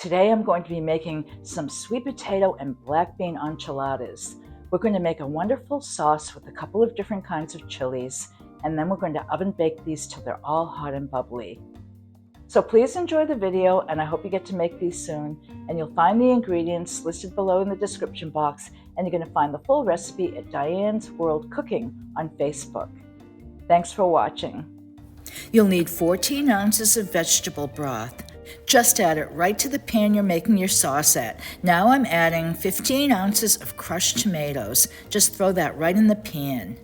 Today I'm going to be making some sweet potato and black bean enchiladas. We're going to make a wonderful sauce with a couple of different kinds of chilies, and then we're going to oven bake these till they're all hot and bubbly. So please enjoy the video, and I hope you get to make these soon. And you'll find the ingredients listed below in the description box, and you're going to find the full recipe at Diane's World Cooking on Facebook. Thanks for watching. You'll need 14 ounces of vegetable broth. Just add it right to the pan you're making your sauce at. Now I'm adding 15 ounces of crushed tomatoes. Just throw that right in the pan.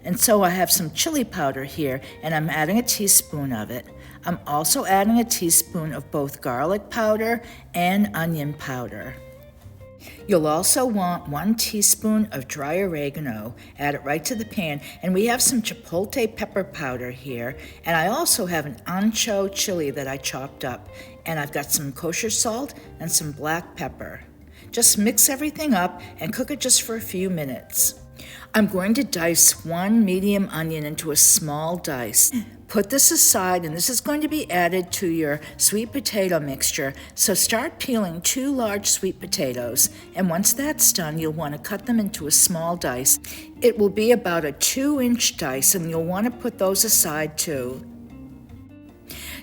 And so I have some chili powder here, and I'm adding a teaspoon of it. I'm also adding a teaspoon of both garlic powder and onion powder. You'll also want 1 teaspoon of dry oregano. Add it right to the pan. And we have some chipotle pepper powder here. And I also have an ancho chili that I chopped up. And I've got some kosher salt and some black pepper. Just mix everything up and cook it just for a few minutes. I'm going to dice 1 medium onion into a small dice. Put this aside, and this is going to be added to your sweet potato mixture. So start peeling 2 large sweet potatoes, and once that's done, you'll want to cut them into a small dice. It will be about a 2-inch dice, and you'll want to put those aside too.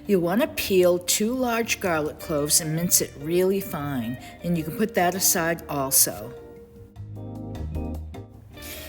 You'll want to peel 2 large garlic cloves and mince it really fine, and you can put that aside also.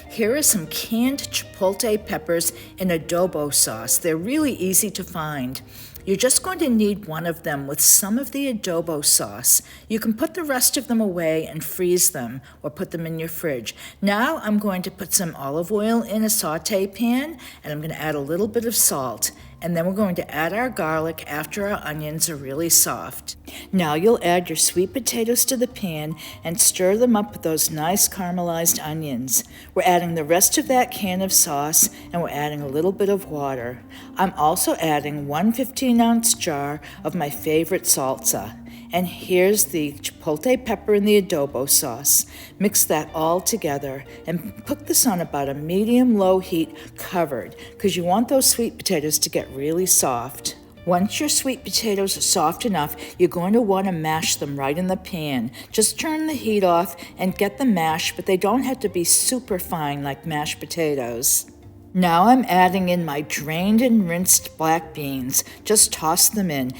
Here are some canned chipotle peppers in adobo sauce. They're really easy to find. You're just going to need 1 of them with some of the adobo sauce. You can put the rest of them away and freeze them or put them in your fridge. Now I'm going to put some olive oil in a saute pan, and I'm going to add a little bit of salt. And then we're going to add our garlic after our onions are really soft. Now you'll add your sweet potatoes to the pan and stir them up with those nice caramelized onions. We're adding the rest of that can of sauce, and we're adding a little bit of water. I'm also adding 1 15-ounce jar of my favorite salsa. And here's the chipotle pepper and the adobo sauce. Mix that all together and cook this on about a medium-low heat covered, because you want those sweet potatoes to get really soft. Once your sweet potatoes are soft enough, you're going to want to mash them right in the pan. Just turn the heat off and get them mashed, but they don't have to be super fine like mashed potatoes. Now I'm adding in my drained and rinsed black beans. Just toss them in.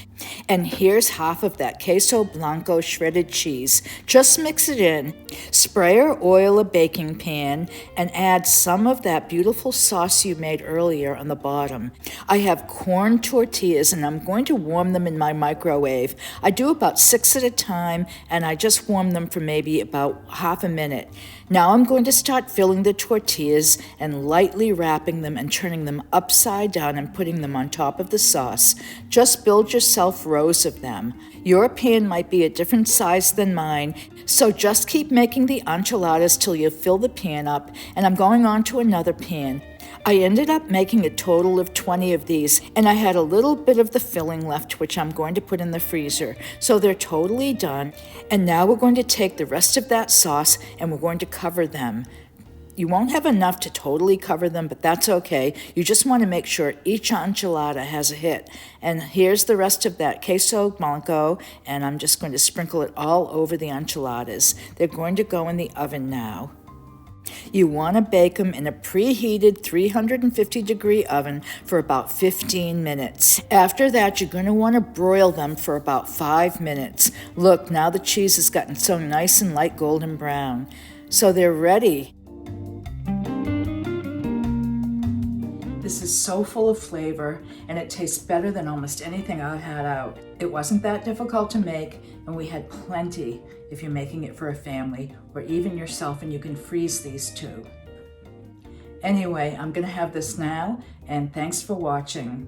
And here's half of that queso blanco shredded cheese. Just mix it in. Spray or oil a baking pan and add some of that beautiful sauce you made earlier on the bottom. I have corn tortillas, and I'm going to warm them in my microwave. I do about 6 at a time, and I just warm them for maybe about half a minute. Now I'm going to start filling the tortillas and lightly wrapping them and turning them upside down and putting them on top of the sauce. Just build yourself rows of them. Your pan might be a different size than mine, so just keep making the enchiladas till you fill the pan up, and I'm going on to another pan. I ended up making a total of 20 of these, and I had a little bit of the filling left, which I'm going to put in the freezer. So they're totally done. And now we're going to take the rest of that sauce and we're going to cover them. You won't have enough to totally cover them, but that's okay. You just want to make sure each enchilada has a hit. And here's the rest of that queso blanco, and I'm just going to sprinkle it all over the enchiladas. They're going to go in the oven now. You want to bake them in a preheated 350-degree oven for about 15 minutes. After that, you're going to want to broil them for about 5 minutes. Look, now the cheese has gotten so nice and light golden brown. So they're ready. This is so full of flavor, and it tastes better than almost anything I've had out. It wasn't that difficult to make, and we had plenty if you're making it for a family or even yourself, and you can freeze these too. Anyway, I'm gonna have this now, and thanks for watching.